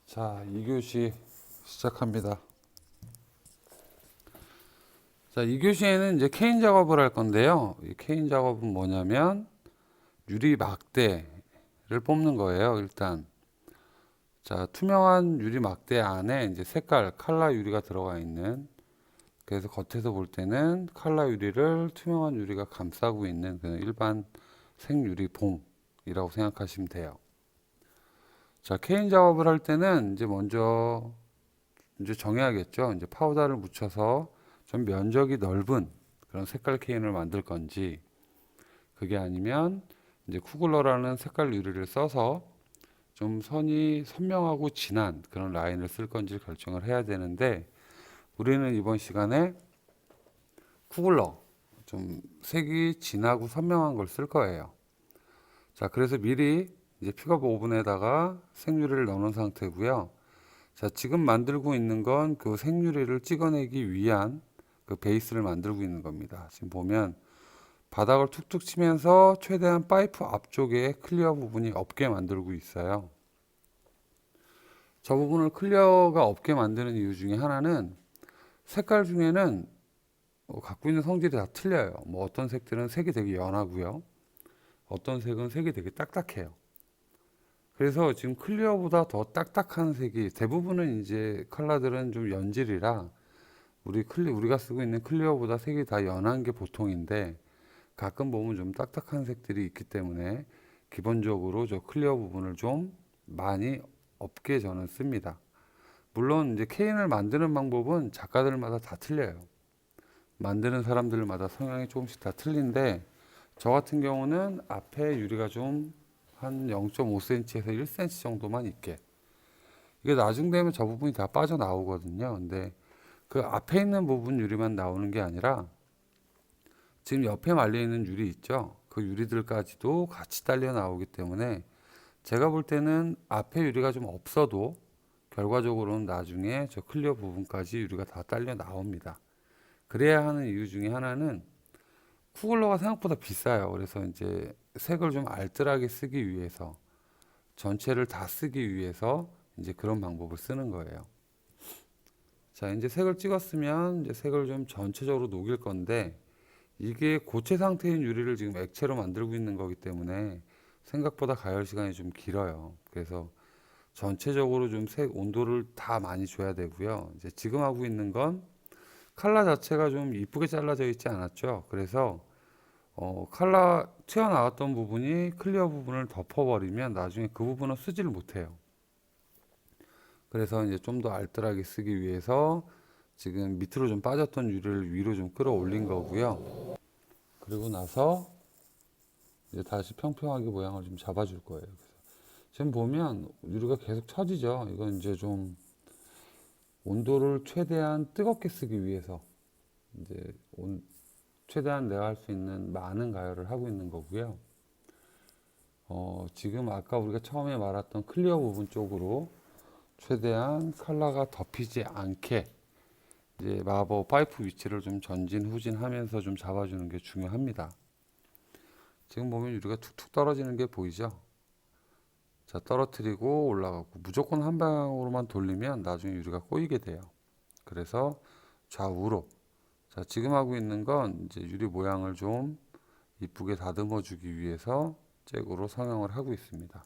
자, 2교시 시작합니다. 자, 2교시에는 이제 케인 작업을 할 건데요. 이 케인 작업은 뭐냐면 유리 막대를 뽑는 거예요. 일단 자, 투명한 유리 막대 안에 이제 색깔 칼라 유리가 들어가 있는, 그래서 겉에서 볼 때는 칼라 유리를 투명한 유리가 감싸고 있는 그런 일반 생유리 봉이라고 생각하시면 돼요. 자, 케인 작업을 할 때는 이제 먼저 정해야겠죠. 이제 파우더를 묻혀서 좀 면적이 넓은 그런 색깔 케인을 만들 건지, 그게 아니면 이제 쿠글러라는 색깔 유리를 써서 좀 선이 선명하고 진한 그런 라인을 쓸 건지 결정을 해야 되는데, 우리는 이번 시간에 쿠글러, 좀 색이 진하고 선명한 걸 쓸 거예요. 자, 그래서 미리 이제 픽업 오븐에다가 생유리를 넣는 상태고요. 자, 지금 만들고 있는 건 그 생유리를 찍어내기 위한 그 베이스를 만들고 있는 겁니다. 지금 보면 바닥을 툭툭 치면서 최대한 파이프 앞쪽에 클리어 부분이 없게 만들고 있어요. 저 부분을 클리어가 없게 만드는 이유 중에 하나는 색깔 중에는 갖고 있는 성질이 다 틀려요. 뭐 어떤 색들은 색이 되게 연하고요. 어떤 색은 색이 되게 딱딱해요. 그래서 지금 클리어보다 더 딱딱한 색이, 대부분은 이제 컬러들은 좀 연질이라 우리가 쓰고 있는 클리어보다 색이 다 연한 게 보통인데, 가끔 보면 좀 딱딱한 색들이 있기 때문에 기본적으로 저 클리어 부분을 좀 많이 없게 저는 씁니다. 물론 이제 케인을 만드는 방법은 작가들마다 다 틀려요. 만드는 사람들마다 성향이 조금씩 다 틀린데, 저 같은 경우는 앞에 유리가 좀 한 0.5cm에서 1cm 정도만 있게, 이게 나중 되면 저 부분이 다 빠져나오거든요. 근데 그 앞에 있는 부분 유리만 나오는 게 아니라 지금 옆에 말려 있는 유리 있죠, 그 유리들까지도 같이 딸려 나오기 때문에 제가 볼 때는 앞에 유리가 좀 없어도 결과적으로는 나중에 저 클리어 부분까지 유리가 다 딸려 나옵니다. 그래야 하는 이유 중에 하나는 쿠글러가 생각보다 비싸요. 그래서 이제 색을 좀 알뜰하게 쓰기 위해서, 전체를 다 쓰기 위해서 이제 그런 방법을 쓰는 거예요. 자, 이제 색을 찍었으면 이제 색을 좀 전체적으로 녹일 건데, 이게 고체 상태인 유리를 지금 액체로 만들고 있는 거기 때문에 생각보다 가열 시간이 좀 길어요. 그래서 전체적으로 좀 색 온도를 다 많이 줘야 되고요. 이제 지금 하고 있는 건 칼라 자체가 좀 이쁘게 잘라져 있지 않았죠. 그래서 칼라 튀어나왔던 부분이 클리어 부분을 덮어버리면 나중에 그 부분은 쓰지를 못해요. 그래서 이제 좀 더 알뜰하게 쓰기 위해서 지금 밑으로 좀 빠졌던 유리를 위로 좀 끌어올린 거고요. 그리고 나서 이제 다시 평평하게 모양을 좀 잡아줄 거예요. 지금 보면 유리가 계속 처지죠. 이건 이제 좀 온도를 최대한 뜨겁게 쓰기 위해서 이제 최대한 내가 할 수 있는 많은 가열을 하고 있는 거고요. 지금 아까 우리가 처음에 말했던 클리어 부분 쪽으로 최대한 컬러가 덮이지 않게 이제 마법 파이프 위치를 좀 전진 후진하면서 좀 잡아주는 게 중요합니다. 지금 보면 유리가 툭툭 떨어지는 게 보이죠? 자, 떨어뜨리고 올라가고, 무조건 한 방향으로만 돌리면 나중에 유리가 꼬이게 돼요. 그래서 좌우로, 자, 지금 하고 있는 건 이제 유리 모양을 좀 이쁘게 다듬어 주기 위해서 잭으로 성형을 하고 있습니다.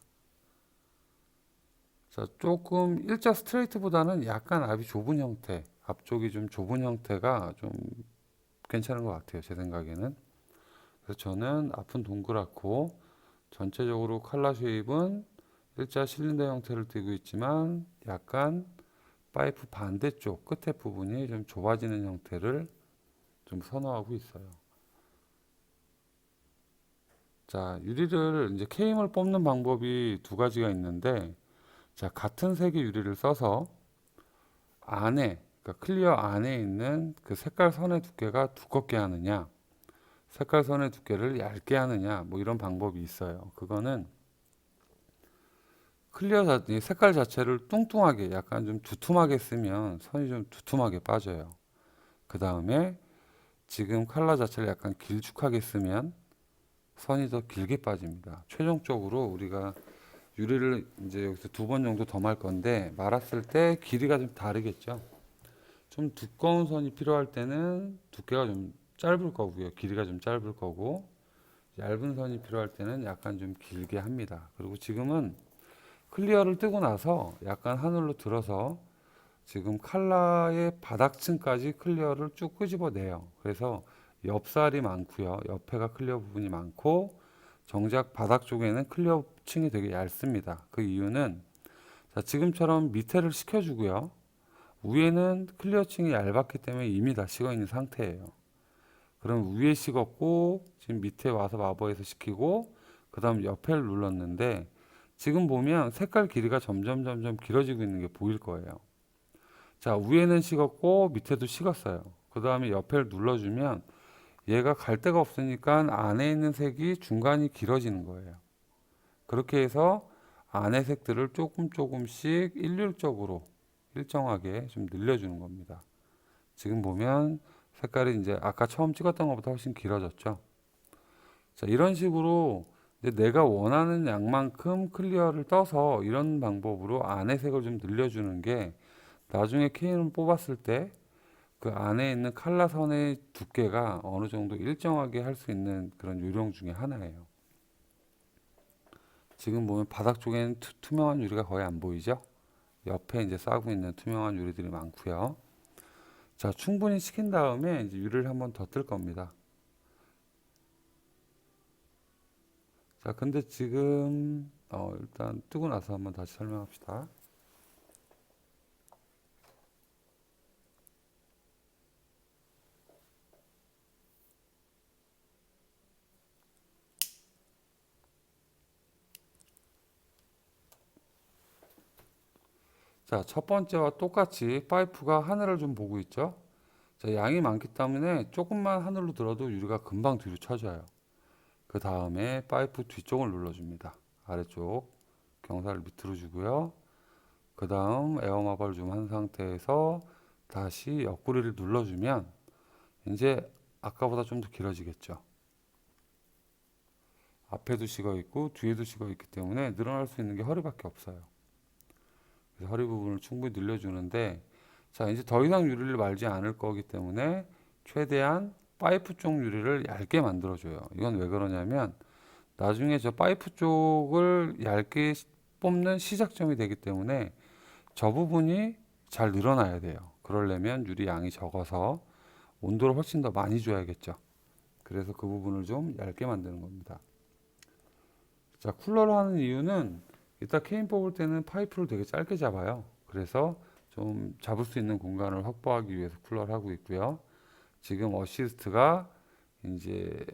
자, 조금 일자 스트레이트보다는 약간 앞이 좁은 형태, 앞쪽이 좀 좁은 형태가 좀 괜찮은 것 같아요, 제 생각에는. 그래서 저는 앞은 동그랗고 전체적으로 칼라 쉐입은 일자 실린더 형태를 띠고 있지만 약간 파이프 반대쪽 끝에 부분이 좀 좁아지는 형태를 좀 선호하고 있어요. 자, 유리를 이제 케임을 뽑는 방법이 두 가지가 있는데, 자, 같은 색의 유리를 써서 안에, 그러니까 클리어 안에 있는 그 색깔 선의 두께가 두껍게 하느냐, 색깔 선의 두께를 얇게 하느냐, 뭐 이런 방법이 있어요. 그거는 이 색깔 자체를 뚱뚱하게, 약간 좀 두툼하게 쓰면 선이 좀 두툼하게 빠져요. 그 다음에 지금 컬러 자체를 약간 길쭉하게 쓰면 선이 더 길게 빠집니다. 최종적으로 우리가 유리를 이제 여기서 2번 정도 더 말 건데 말았을 때 길이가 좀 다르겠죠. 좀 두꺼운 선이 필요할 때는 두께가 좀 짧을 거고요. 길이가 좀 짧을 거고 얇은 선이 필요할 때는 약간 좀 길게 합니다. 그리고 지금은 클리어를 뜨고 나서 약간 하늘로 들어서 지금 칼라의 바닥층까지 클리어를 쭉 끄집어내요. 그래서 옆살이 많고요. 옆에가 클리어 부분이 많고 정작 바닥 쪽에는 클리어 층이 되게 얇습니다. 그 이유는 자, 지금처럼 밑에를 식혀주고요. 위에는 클리어 층이 얇았기 때문에 이미 다 식어 있는 상태예요. 그럼 위에 식었고 지금 밑에 와서 마버에서 식히고 그 다음 옆에를 눌렀는데 지금 보면 색깔 길이가 점점 길어지고 있는 게 보일 거예요. 자, 위에는 식었고 밑에도 식었어요. 그 다음에 옆에를 눌러주면 얘가 갈 데가 없으니까 안에 있는 색이 중간이 길어지는 거예요. 그렇게 해서 안의 색들을 조금씩 일률적으로 일정하게 좀 늘려주는 겁니다. 지금 보면 색깔이 이제 아까 처음 찍었던 것보다 훨씬 길어졌죠. 자, 이런 식으로 이제 내가 원하는 양만큼 클리어를 떠서 이런 방법으로 안의 색을 좀 늘려주는 게 나중에 K를 뽑았을 때 그 안에 있는 칼라선의 두께가 어느 정도 일정하게 할 수 있는 그런 요령 중에 하나예요. 지금 보면 바닥 쪽에는 투명한 유리가 거의 안 보이죠? 옆에 이제 싸고 있는 투명한 유리들이 많고요. 자, 충분히 식힌 다음에 이제 유리를 한번 더 뜰 겁니다. 자, 근데 지금 일단 뜨고 나서 한번 다시 설명합시다. 자, 첫 번째와 똑같이 파이프가 하늘을 좀 보고 있죠? 자, 양이 많기 때문에 조금만 하늘로 들어도 유리가 금방 뒤로 쳐져요. 그 다음에 파이프 뒤쪽을 눌러줍니다. 아래쪽 경사를 밑으로 주고요. 그 다음 에어마블 좀 한 상태에서 다시 옆구리를 눌러주면 이제 아까보다 좀 더 길어지겠죠. 앞에도 식어 있고 뒤에도 식어 있기 때문에 늘어날 수 있는 게 허리밖에 없어요. 그래서 허리 부분을 충분히 늘려주는데 자, 이제 더 이상 유리를 말지 않을 거기 때문에 최대한 파이프 쪽 유리를 얇게 만들어줘요. 이건 왜 그러냐면 나중에 저 파이프 쪽을 얇게 뽑는 시작점이 되기 때문에 저 부분이 잘 늘어나야 돼요. 그러려면 유리 양이 적어서 온도를 훨씬 더 많이 줘야겠죠. 그래서 그 부분을 좀 얇게 만드는 겁니다. 자, 쿨러를 하는 이유는 이따 케인 뽑을 때는 파이프를 되게 짧게 잡아요. 그래서 좀 잡을 수 있는 공간을 확보하기 위해서 쿨러를 하고 있고요. 지금 어시스트가 이제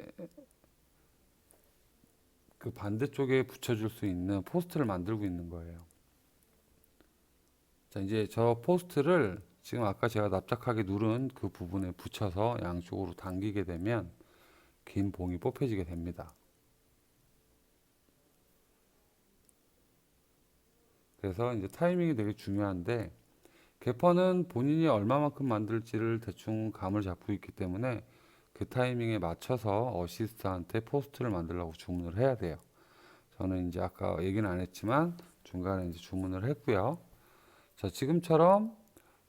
그 반대쪽에 붙여줄 수 있는 포스트를 만들고 있는 거예요. 자, 이제 저 포스트를 지금 아까 제가 납작하게 누른 그 부분에 붙여서 양쪽으로 당기게 되면 긴 봉이 뽑혀지게 됩니다. 그래서 이제 타이밍이 되게 중요한데 개퍼는 본인이 얼마만큼 만들지를 대충 감을 잡고 있기 때문에 그 타이밍에 맞춰서 어시스트한테 포스트를 만들라고 주문을 해야 돼요. 저는 이제 아까 얘기는 안 했지만 중간에 이제 주문을 했고요. 자, 지금처럼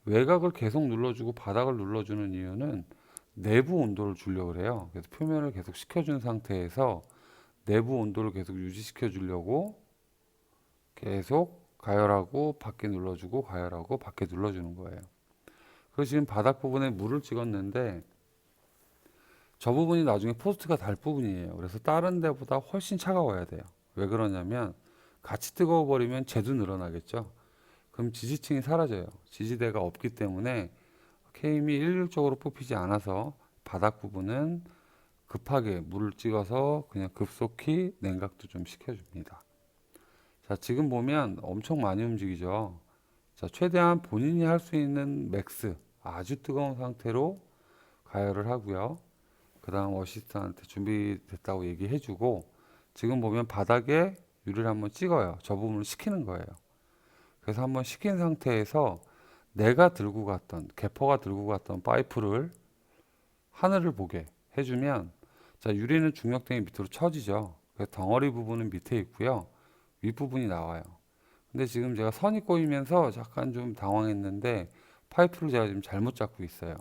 외곽을 계속 눌러주고 바닥을 눌러주는 이유는 내부 온도를 주려고 그래요. 그래서 표면을 계속 식혀준 상태에서 내부 온도를 계속 유지시켜 주려고 계속 가열하고 밖에 눌러주고 가열하고 밖에 눌러주는 거예요. 그래서 지금 바닥 부분에 물을 찍었는데 저 부분이 나중에 포스트가 달 부분이에요. 그래서 다른 데보다 훨씬 차가워야 돼요. 왜 그러냐면 같이 뜨거워 버리면 쟤도 늘어나겠죠. 그럼 지지층이 사라져요. 지지대가 없기 때문에 케임이 일률적으로 뽑히지 않아서 바닥 부분은 급하게 물을 찍어서 그냥 급속히 냉각도 좀 시켜줍니다. 자, 지금 보면 엄청 많이 움직이죠. 자, 최대한 본인이 할 수 있는 맥스, 아주 뜨거운 상태로 가열을 하고요. 그 다음 어시스트한테 준비됐다고 얘기해주고, 지금 보면 바닥에 유리를 한번 찍어요. 저 부분을 식히는 거예요. 그래서 한번 식힌 상태에서 내가 들고 갔던, 개퍼가 들고 갔던 파이프를 하늘을 보게 해주면, 자, 유리는 중력등이 밑으로 처지죠. 그래서 덩어리 부분은 밑에 있고요. 윗부분이 나와요. 근데 지금 제가 선이 꼬이면서 약간 좀 당황했는데 파이프를 제가 지금 잘못 잡고 있어요.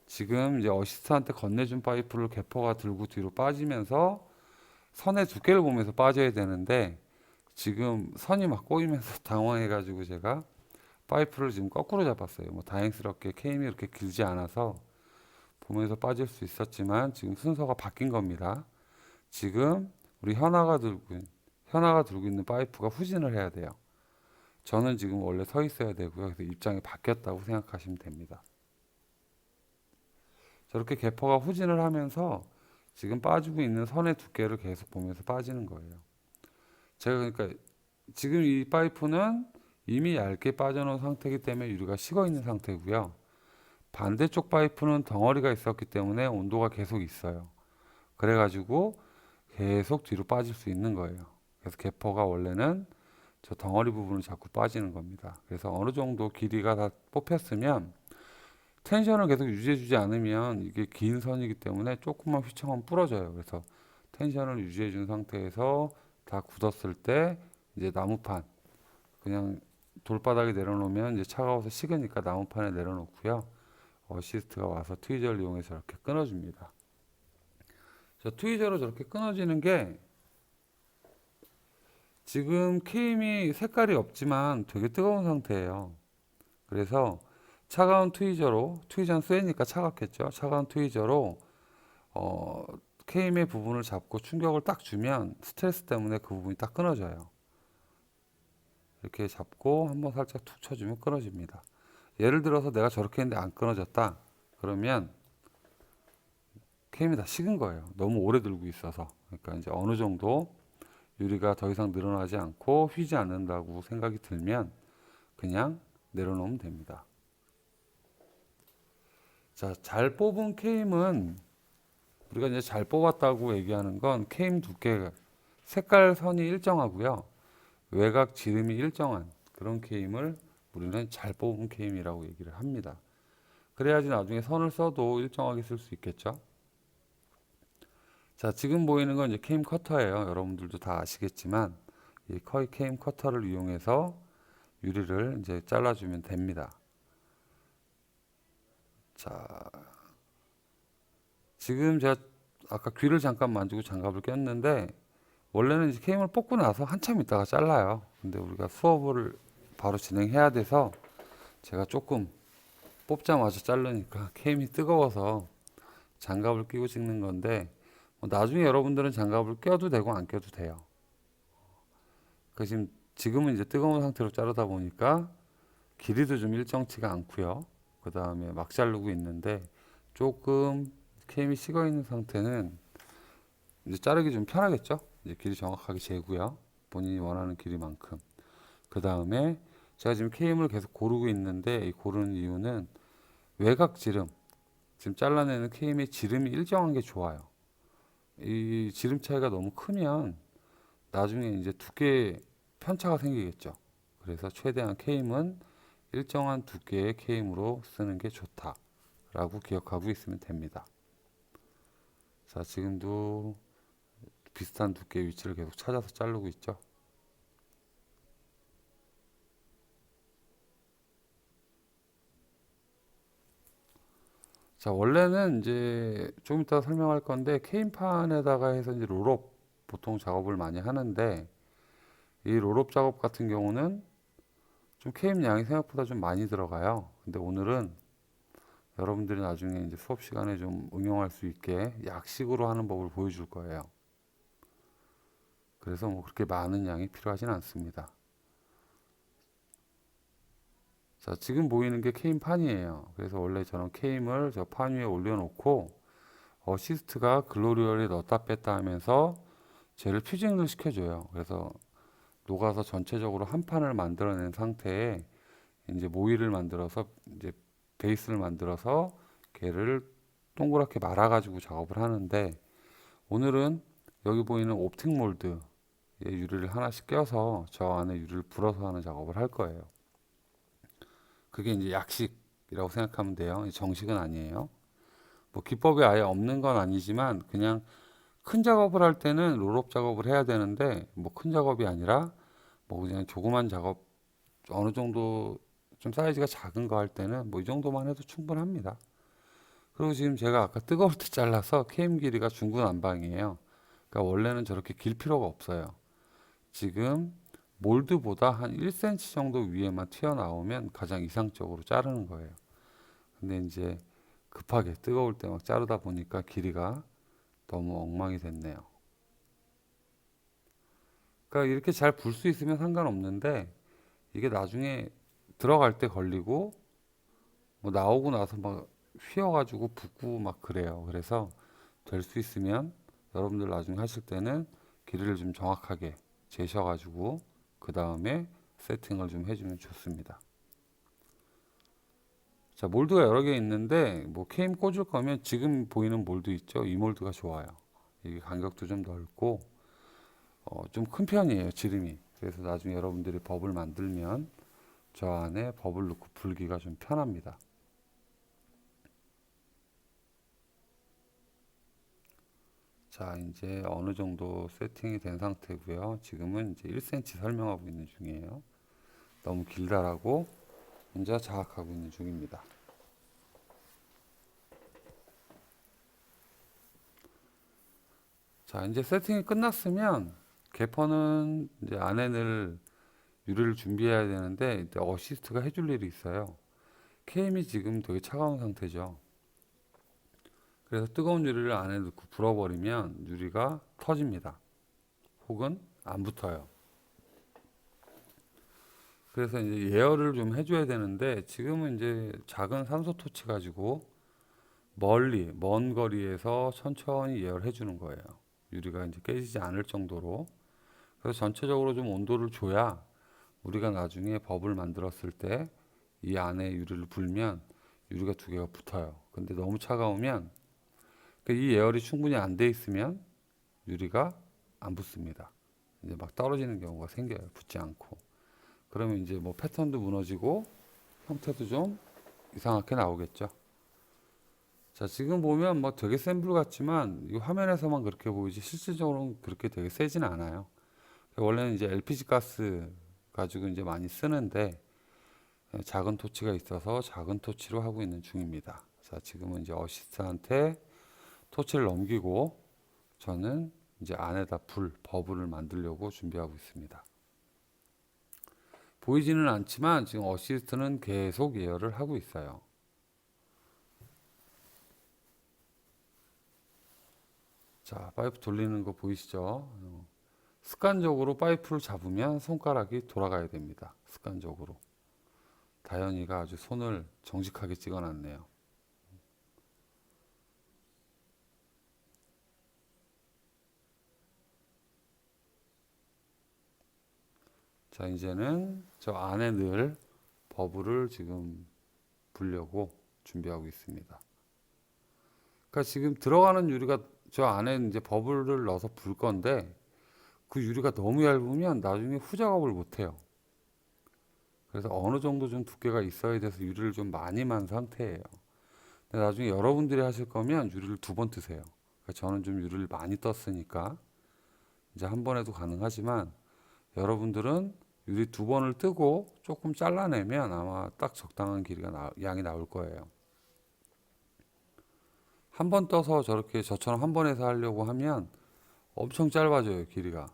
지금 이제 어시스트한테 건네준 파이프를 개퍼가 들고 뒤로 빠지면서 선의 두께를 보면서 빠져야 되는데 지금 선이 막 꼬이면서 당황해가지고 제가 파이프를 지금 거꾸로 잡았어요. 뭐 다행스럽게 케임이 그렇게 길지 않아서 보면서 빠질 수 있었지만 지금 순서가 바뀐 겁니다. 지금 우리 현아가 들고 있는 파이프가 후진을 해야 돼요. 저는 지금 원래 서 있어야 되고요. 그래서 입장이 바뀌었다고 생각하시면 됩니다. 저렇게 개퍼가 후진을 하면서 지금 빠지고 있는 선의 두께를 계속 보면서 빠지는 거예요. 제가 그러니까 지금 이 파이프는 이미 얇게 빠져놓은 상태이기 때문에 유리가 식어 있는 상태고요. 반대쪽 파이프는 덩어리가 있었기 때문에 온도가 계속 있어요. 그래가지고 계속 뒤로 빠질 수 있는 거예요. 그래서 개퍼가 원래는 저 덩어리 부분을 자꾸 빠지는 겁니다. 그래서 어느 정도 길이가 다 뽑혔으면 텐션을 계속 유지해주지 않으면 이게 긴 선이기 때문에 조금만 휘청하면 부러져요. 그래서 텐션을 유지해준 상태에서 다 굳었을 때 이제 나무판 그냥 돌바닥에 내려놓으면 이제 차가워서 식으니까 나무판에 내려놓고요. 어시스트가 와서 트위저를 이용해서 저렇게 끊어줍니다. 저 트위저로 저렇게 끊어지는 게 지금 케임이 색깔이 없지만 되게 뜨거운 상태예요. 그래서 차가운 트위저는 쇠니까 차갑겠죠. 차가운 트위저로 어, 케임의 부분을 잡고 충격을 딱 주면 스트레스 때문에 그 부분이 딱 끊어져요. 이렇게 잡고 한번 살짝 툭 쳐주면 끊어집니다. 예를 들어서 내가 저렇게 했는데 안 끊어졌다. 그러면 케임이 다 식은 거예요. 너무 오래 들고 있어서. 그러니까 이제 어느 정도 유리가 더 이상 늘어나지 않고 휘지 않는다고 생각이 들면 그냥 내려놓으면 됩니다. 자, 잘 뽑은 케임은 우리가 이제 잘 뽑았다고 얘기하는 건 케임 두께가 색깔 선이 일정하고요. 외곽 지름이 일정한 그런 케임을 우리는 잘 뽑은 케임이라고 얘기를 합니다. 그래야지 나중에 선을 써도 일정하게 쓸 수 있겠죠. 자, 지금 보이는 건 이제 케임 커터예요. 여러분들도 다 아시겠지만 이 케임 커터를 이용해서 유리를 이제 잘라주면 됩니다. 자, 지금 제가 아까 귀를 잠깐 만지고 장갑을 꼈는데 원래는 이제 케임을 뽑고 나서 한참 있다가 잘라요. 근데 우리가 수업을 바로 진행해야 돼서 제가 조금 뽑자마자 자르니까 케임이 뜨거워서 장갑을 끼고 찍는 건데 뭐 나중에 여러분들은 장갑을 껴도 되고 안 껴도 돼요. 그 지금은 이제 뜨거운 상태로 자르다 보니까 길이도 좀 일정치가 않고요. 그 다음에 막 자르고 있는데 조금 케임이 식어 있는 상태는 이제 자르기 좀 편하겠죠. 이제 길이 정확하게 재고요. 본인이 원하는 길이만큼. 그 다음에 제가 지금 케임을 계속 고르고 있는데 이 고르는 이유는 외곽 지름, 지금 잘라내는 케임의 지름이 일정한 게 좋아요. 이 지름 차이가 너무 크면 나중에 이제 두께 편차가 생기겠죠. 그래서 최대한 케임은 일정한 두께의 케임으로 쓰는 게 좋다라고 기억하고 있으면 됩니다. 자, 지금도 비슷한 두께의 위치를 계속 찾아서 자르고 있죠. 자, 원래는 이제 좀 이따 설명할 건데 케임판에다가 해서 이제 롤업 보통 작업을 많이 하는데 이 롤업 작업 같은 경우는 좀 케임 양이 생각보다 좀 많이 들어가요. 근데 오늘은 여러분들이 나중에 이제 수업 시간에 좀 응용할 수 있게 약식으로 하는 법을 보여줄 거예요. 그래서 뭐 그렇게 많은 양이 필요하진 않습니다. 자, 지금 보이는 게 케임 판이에요. 그래서 원래 저는 케임을 저 판 위에 올려놓고 어시스트가 글로리얼에 넣었다 뺐다 하면서 쟤를 퓨징을 시켜줘요. 그래서 녹아서 전체적으로 한 판을 만들어낸 상태에 이제 모이를 만들어서 이제 베이스를 만들어서 걔를 동그랗게 말아가지고 작업을 하는데 오늘은 여기 보이는 옵틱 몰드에 유리를 하나씩 껴서 저 안에 유리를 불어서 하는 작업을 할 거예요. 그게 이제 약식이라고 생각하면 돼요. 정식은 아니에요. 뭐 기법이 아예 없는 건 아니지만 그냥 큰 작업을 할 때는 롤업 작업을 해야 되는데 뭐 큰 작업이 아니라 뭐 그냥 조그만 작업 어느 정도 좀 사이즈가 작은 거 할 때는 뭐 이 정도만 해도 충분합니다. 그리고 지금 제가 아까 뜨거울 때 잘라서 KM 길이가 중구난방이에요. 그러니까 원래는 저렇게 길 필요가 없어요. 지금 몰드보다 한 1cm 정도 위에만 튀어나오면 가장 이상적으로 자르는 거예요. 근데 이제 급하게 뜨거울 때 막 자르다 보니까 길이가 너무 엉망이 됐네요. 그러니까 이렇게 잘 불 수 있으면 상관없는데 이게 나중에 들어갈 때 걸리고 뭐 나오고 나서 막 휘어가지고 붓고 막 그래요. 그래서 될 수 있으면 여러분들 나중에 하실 때는 길이를 좀 정확하게 재셔가지고 그 다음에 세팅을 좀 해주면 좋습니다. 자, 몰드가 여러 개 있는데 뭐 케임 꽂을 거면 지금 보이는 몰드 있죠? 이 몰드가 좋아요. 이게 간격도 좀 넓고 좀 큰 편이에요, 지름이. 그래서 나중에 여러분들이 버블 만들면 저 안에 버블 넣고 불기가 좀 편합니다. 자, 이제 어느 정도 세팅이 된 상태고요. 지금은 이제 1cm 설명하고 있는 중이에요. 너무 길다라고 혼자 자학하고 있는 중입니다. 자, 이제 세팅이 끝났으면 개퍼는 이제 안에 늘 유리를 준비해야 되는데 이제 어시스트가 해줄 일이 있어요. 케임이 지금 되게 차가운 상태죠. 그래서 뜨거운 유리를 안에 넣고 불어버리면 유리가 터집니다. 혹은 안 붙어요. 그래서 이제 예열을 좀 해줘야 되는데 지금은 이제 작은 산소 토치 가지고 먼 거리에서 천천히 예열해 주는 거예요. 유리가 이제 깨지지 않을 정도로. 그래서 전체적으로 좀 온도를 줘야 우리가 나중에 법을 만들었을 때 이 안에 유리를 불면 유리가 두 개가 붙어요. 근데 너무 차가우면 이 예열이 충분히 안 돼 있으면 유리가 안 붙습니다. 이제 막 떨어지는 경우가 생겨요. 붙지 않고. 그러면 이제 뭐 패턴도 무너지고 형태도 좀 이상하게 나오겠죠. 자, 지금 보면 뭐 되게 센 불 같지만 이 화면에서만 그렇게 보이지 실질적으로는 그렇게 되게 세진 않아요. 원래는 이제 LPG 가스 가지고 이제 많이 쓰는데 작은 토치가 있어서 작은 토치로 하고 있는 중입니다. 자, 지금은 이제 어시스트한테 토치를 넘기고 저는 이제 안에다 버블을 만들려고 준비하고 있습니다. 보이지는 않지만 지금 어시스트는 계속 예열을 하고 있어요. 자, 파이프 돌리는 거 보이시죠? 습관적으로 파이프를 잡으면 손가락이 돌아가야 됩니다. 습관적으로. 다현이가 아주 손을 정직하게 찍어놨네요. 자, 이제는 저 안에 늘 버블을 지금 불려고 준비하고 있습니다. 그러니까 지금 들어가는 유리가 저 안에 이제 버블을 넣어서 불 건데 그 유리가 너무 얇으면 나중에 후작업을 못 해요. 그래서 어느 정도 좀 두께가 있어야 돼서 유리를 좀 많이 만 상태예요. 근데 나중에 여러분들이 하실 거면 유리를 두 번 뜨세요. 그러니까 저는 좀 유리를 많이 떴으니까 이제 한 번에도 가능하지만 여러분들은 유리 두 번을 뜨고 조금 잘라내면 아마 딱 적당한 양이 나올 거예요. 한 번 떠서 저렇게 저처럼 한 번에서 하려고 하면 엄청 짧아져요, 길이가.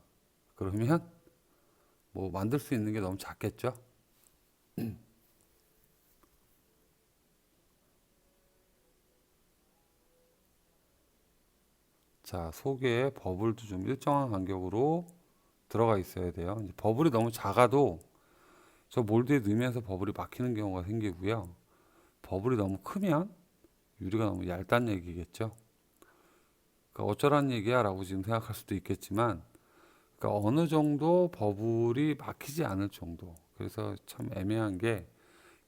그러면 뭐 만들 수 있는 게 너무 작겠죠? 자, 속에 버블도 좀 일정한 간격으로 들어가 있어야 돼요. 이제 버블이 너무 작아도 저 몰드에 넣으면서 버블이 막히는 경우가 생기고요. 버블이 너무 크면 유리가 너무 얇다는 얘기겠죠. 그러니까 어쩌란 얘기야 라고 지금 생각할 수도 있겠지만 그러니까 어느 정도 버블이 막히지 않을 정도. 그래서 참 애매한 게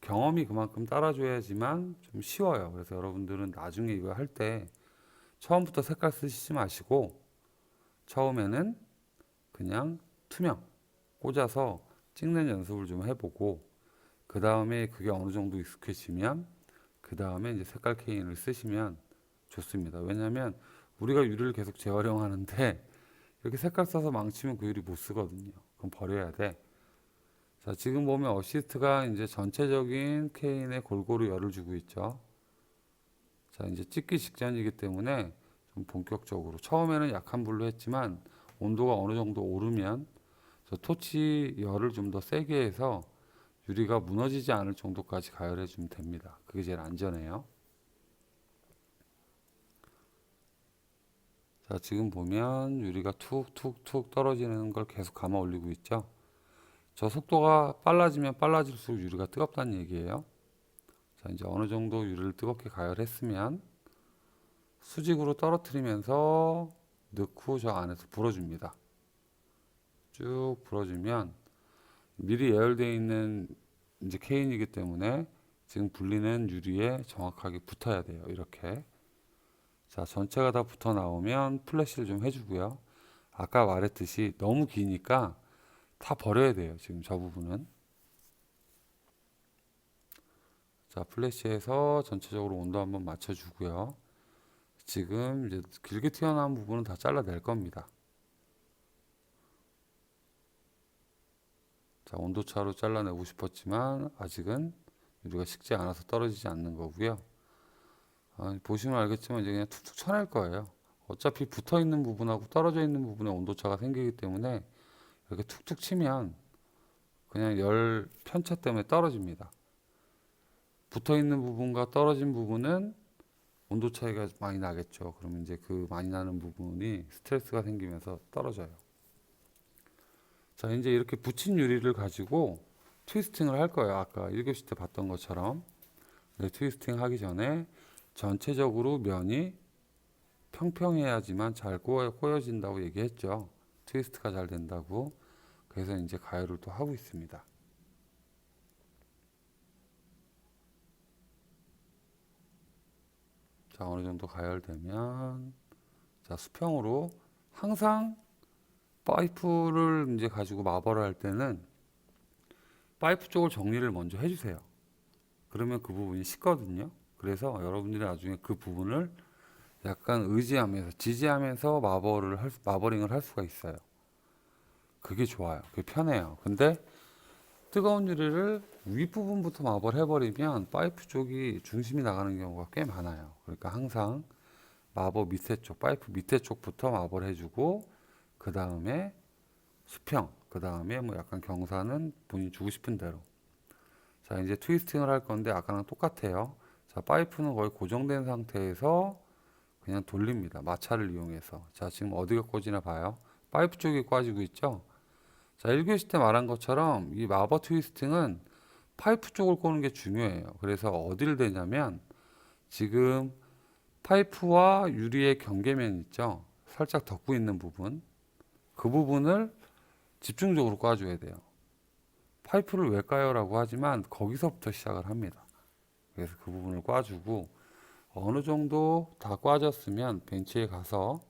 경험이 그만큼 따라줘야지만 좀 쉬워요. 그래서 여러분들은 나중에 이거 할 때 처음부터 색깔 쓰시지 마시고 처음에는 그냥 투명 꽂아서 찍는 연습을 좀 해보고 그 다음에 그게 어느 정도 익숙해지면 그 다음에 이제 색깔 케인을 쓰시면 좋습니다. 왜냐하면 우리가 유리를 계속 재활용하는데 이렇게 색깔 써서 망치면 그 유리 못 쓰거든요. 그럼 버려야 돼. 자, 지금 보면 어시스트가 이제 전체적인 케인에 골고루 열을 주고 있죠. 자, 이제 찍기 직전이기 때문에 좀 본격적으로 처음에는 약한 불로 했지만 온도가 어느 정도 오르면 저 토치 열을 좀 더 세게 해서 유리가 무너지지 않을 정도까지 가열해 주면 됩니다. 그게 제일 안전해요. 자, 지금 보면 유리가 툭툭툭 떨어지는 걸 계속 감아 올리고 있죠. 저 속도가 빨라지면 빨라질수록 유리가 뜨겁다는 얘기예요. 자, 이제 어느 정도 유리를 뜨겁게 가열했으면 수직으로 떨어뜨리면서 넣고 저 안에서 불어줍니다. 쭉 불어주면 미리 예열되어 있는 이제 케인이기 때문에 지금 불리는 유리에 정확하게 붙어야 돼요. 이렇게. 자, 전체가 다 붙어 나오면 플래시를 좀 해주고요. 아까 말했듯이 너무 기니까 다 버려야 돼요. 지금 저 부분은. 자, 플래시해서 전체적으로 온도 한번 맞춰주고요. 지금 이제 길게 튀어나온 부분은 다 잘라낼 겁니다. 자, 온도차로 잘라내고 싶었지만 아직은 유리가 식지 않아서 떨어지지 않는 거고요. 보시면 알겠지만 이제 그냥 툭툭 쳐낼 거예요. 어차피 붙어 있는 부분하고 떨어져 있는 부분에 온도차가 생기기 때문에 이렇게 툭툭 치면 그냥 열 편차 때문에 떨어집니다. 붙어 있는 부분과 떨어진 부분은 온도 차이가 많이 나겠죠. 그러면 이제 그 많이 나는 부분이 스트레스가 생기면서 떨어져요. 자, 이제 이렇게 붙인 유리를 가지고 트위스팅을 할 거예요. 아까 1교시 때 봤던 것처럼. 네, 트위스팅 하기 전에 전체적으로 면이 평평해야지만 잘 꼬여진다고 얘기했죠. 트위스트가 잘 된다고. 그래서 이제 가열을 또 하고 있습니다. 자, 어느 정도 가열되면 자, 수평으로 항상 파이프를 이제 가지고 마버를 할 때는 파이프 쪽을 정리를 먼저 해주세요. 그러면 그 부분이 식거든요. 그래서 여러분들이 나중에 그 부분을 약간 의지하면서 지지하면서 마버링을 할 수가 있어요. 그게 좋아요. 그게 편해요. 근데 뜨거운 유리를 윗부분부터 마버를 해버리면 파이프 쪽이 중심이 나가는 경우가 꽤 많아요. 그러니까 항상 마버 밑에 쪽, 파이프 밑에 쪽부터 마버를 해주고 그 다음에 수평, 그 다음에 뭐 약간 경사는 본인이 주고 싶은 대로. 자, 이제 트위스팅을 할 건데 아까랑 똑같아요. 자, 파이프는 거의 고정된 상태에서 그냥 돌립니다. 마찰을 이용해서. 자, 지금 어디가 꽂이나 봐요. 파이프 쪽이 꽂이고 있죠. 자, 1교시 때 말한 것처럼 이 마버 트위스팅은 파이프 쪽을 꼬는 게 중요해요. 그래서 어디를 대냐면 지금 파이프와 유리의 경계면 있죠. 살짝 덮고 있는 부분. 그 부분을 집중적으로 꽈줘야 돼요. 파이프를 왜 까요라고 하지만 거기서부터 시작을 합니다. 그래서 그 부분을 꽈주고 어느 정도 다 꽈졌으면 벤치에 가서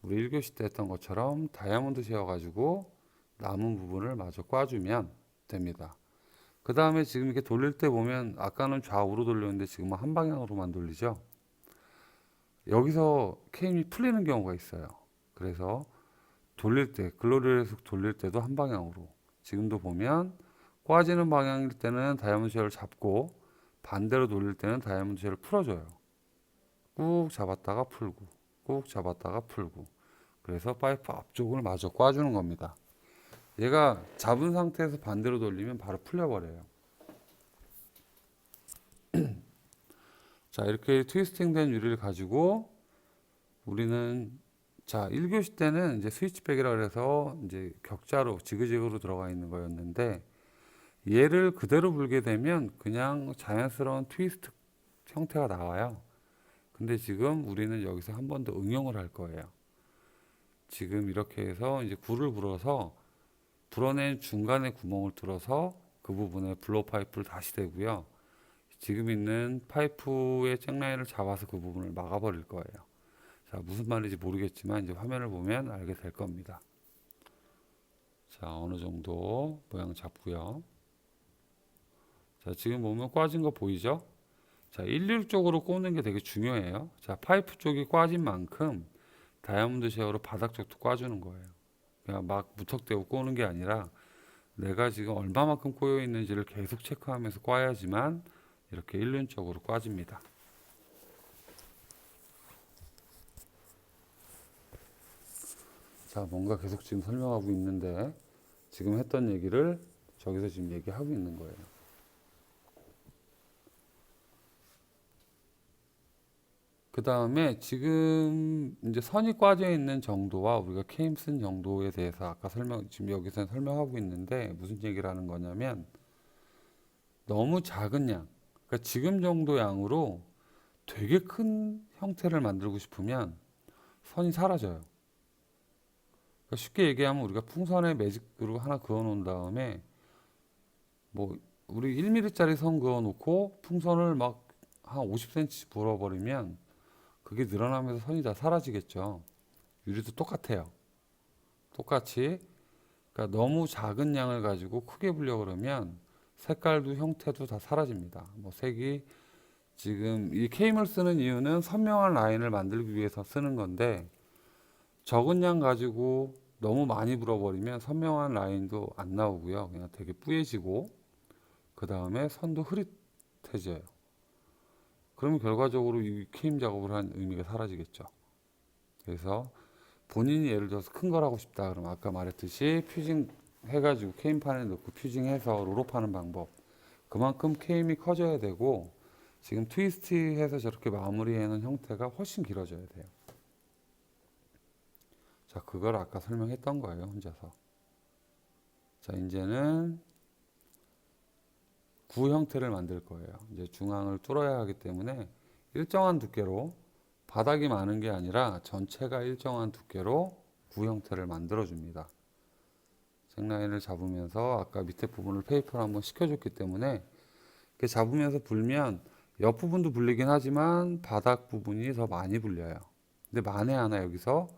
우리 1교시 때 했던 것처럼 다이아몬드 세워가지고 남은 부분을 마저 꽈주면 됩니다. 그 다음에 지금 이렇게 돌릴 때 보면 아까는 좌우로 돌렸는데 지금은 한 방향으로만 돌리죠. 여기서 케임이 풀리는 경우가 있어요. 그래서 돌릴 때 글로리에서 돌릴 때도 한 방향으로 지금도 보면 꽈지는 방향일 때는 다이아몬드 쉘을 잡고 반대로 돌릴 때는 다이아몬드 쉘을 풀어줘요. 꾹 잡았다가 풀고 꾹 잡았다가 풀고 그래서 파이프 앞쪽을 마저 꽈주는 겁니다. 얘가 잡은 상태에서 반대로 돌리면 바로 풀려버려요. 자, 이렇게 트위스팅 된 유리를 가지고 우리는 자, 1교시 때는 이제 스위치백이라 그래서 이제 격자로 지그재그로 들어가 있는 거였는데 얘를 그대로 불게 되면 그냥 자연스러운 트위스트 형태가 나와요. 근데 지금 우리는 여기서 한 번 더 응용을 할 거예요. 지금 이렇게 해서 이제 굴을 불어서 불어낸 중간에 구멍을 뚫어서 그 부분에 블로 파이프를 다시 대고요. 지금 있는 파이프의 잭라인을 잡아서 그 부분을 막아버릴 거예요. 자, 무슨 말인지 모르겠지만 이제 화면을 보면 알게 될 겁니다. 자, 어느 정도 모양 잡고요. 자, 지금 보면 꽈진 거 보이죠? 자, 일률적으로 꽂는 게 되게 중요해요. 자, 파이프 쪽이 꽈진 만큼 다이아몬드 쉐어로 바닥 쪽도 꽈주는 거예요. 그냥 막 무턱대고 꽂는 게 아니라 내가 지금 얼마만큼 꼬여 있는지를 계속 체크하면서 꽈야지만 이렇게 일륜적으로 꽈집니다. 자, 뭔가 계속 지금 설명하고 있는데 지금 했던 얘기를 저기서 지금 얘기하고 있는 거예요. 그 다음에 지금 이제 선이 꽈져 있는 정도와 우리가 케임 쓴 정도에 대해서 아까 지금 여기서 설명하고 있는데 무슨 얘기를 하는 거냐면 너무 작은 양, 그러니까 지금 정도 양으로 되게 큰 형태를 만들고 싶으면 선이 사라져요. 그러니까 쉽게 얘기하면 우리가 풍선에 매직으로 하나 그어 놓은 다음에 뭐 우리 1mm짜리 선 그어 놓고 풍선을 막 한 50cm 불어버리면 그게 늘어나면서 선이 다 사라지겠죠. 유리도 똑같아요. 똑같이. 그러니까 너무 작은 양을 가지고 크게 불려 그러면 색깔도 형태도 다 사라집니다. 뭐 색이 지금 이 케임을 쓰는 이유는 선명한 라인을 만들기 위해서 쓰는 건데 적은 양 가지고 너무 많이 불어버리면 선명한 라인도 안 나오고요. 그냥 되게 뿌얘지고 그 다음에 선도 흐릿해져요. 그러면 결과적으로 이 케임 작업을 한 의미가 사라지겠죠. 그래서 본인이 예를 들어서 큰 걸 하고 싶다 그러면 아까 말했듯이 퓨징 해가지고 케임판에 넣고 퓨징해서 롤업하는 방법, 그만큼 케임이 커져야 되고 지금 트위스트해서 저렇게 마무리하는 형태가 훨씬 길어져야 돼요. 자, 그걸 아까 설명했던 거예요, 혼자서. 자, 이제는 구 형태를 만들 거예요. 이제 중앙을 뚫어야 하기 때문에 일정한 두께로, 바닥이 많은 게 아니라 전체가 일정한 두께로 구 형태를 만들어 줍니다. 잭라인을 잡으면서 아까 밑에 부분을 페이퍼로 한번 식혀줬기 때문에 이렇게 잡으면서 불면 옆부분도 불리긴 하지만 바닥 부분이 더 많이 불려요. 근데 만에 하나 여기서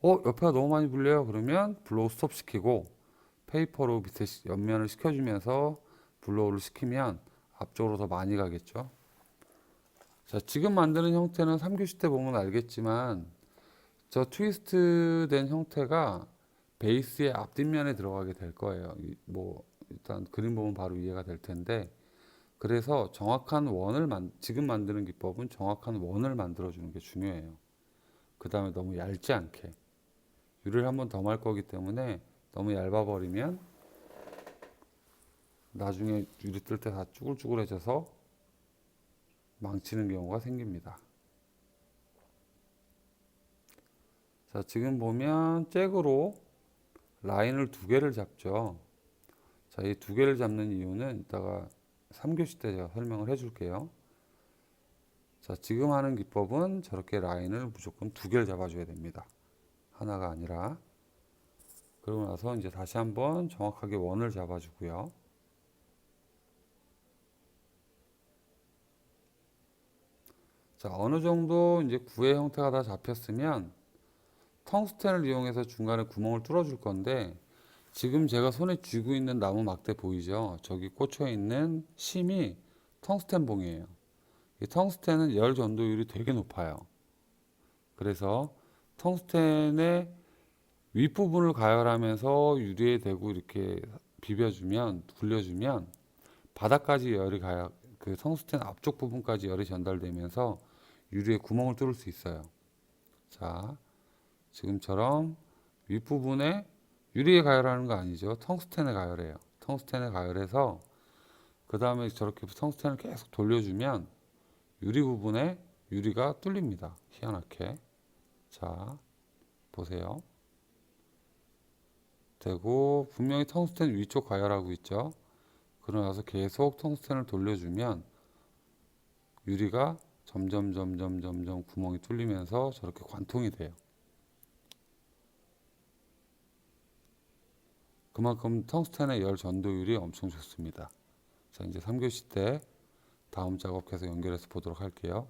옆에가 너무 많이 불려요. 그러면 블로우 스톱 시키고 페이퍼로 밑에 옆면을 식혀주면서 블로우를 시키면 앞쪽으로 더 많이 가겠죠. 자, 지금 만드는 형태는 3교시 때 보면 알겠지만 저 트위스트 된 형태가 베이스의 앞뒷면에 들어가게 될 거예요. 뭐 일단 그림 보면 바로 이해가 될 텐데, 그래서 정확한 지금 만드는 기법은 정확한 원을 만들어 주는 게 중요해요. 그 다음에 너무 얇지 않게 유리를 한 번 더 말 거기 때문에 너무 얇아 버리면 나중에 유리 뜰 때 다 쭈글쭈글해져서 망치는 경우가 생깁니다. 자, 지금 보면 잭으로 라인을 두 개를 잡죠. 자, 이 두 개를 잡는 이유는 이따가 3교시 때 제가 설명을 해줄게요. 자, 지금 하는 기법은 저렇게 라인을 무조건 두 개를 잡아줘야 됩니다. 하나가 아니라. 그러고 나서 이제 다시 한번 정확하게 원을 잡아주고요. 자, 어느 정도 이제 구의 형태가 다 잡혔으면 텅스텐을 이용해서 중간에 구멍을 뚫어줄 건데, 지금 제가 손에 쥐고 있는 나무 막대 보이죠? 저기 꽂혀 있는 심이 텅스텐 봉이에요. 이 텅스텐은 열 전도율이 되게 높아요. 그래서 텅스텐의 윗부분을 가열하면서 유리에 대고 이렇게 비벼주면, 굴려주면 바닥까지 열이 가야, 그 텅스텐 앞쪽 부분까지 열이 전달되면서 유리에 구멍을 뚫을 수 있어요. 자, 지금처럼 윗부분에 유리에 가열하는 거 아니죠. 텅스텐에 가열해요. 텅스텐에 가열해서 그 다음에 저렇게 텅스텐을 계속 돌려주면 유리 부분에 유리가 뚫립니다. 희한하게. 자, 보세요. 되고 분명히 텅스텐 위쪽 가열하고 있죠. 그러고 나서 계속 텅스텐을 돌려주면 유리가 점점 구멍이 뚫리면서 저렇게 관통이 돼요. 그만큼 텅스텐의 열 전도율이 엄청 좋습니다. 자, 이제 3교시 때 다음 작업 계속 연결해서 보도록 할게요.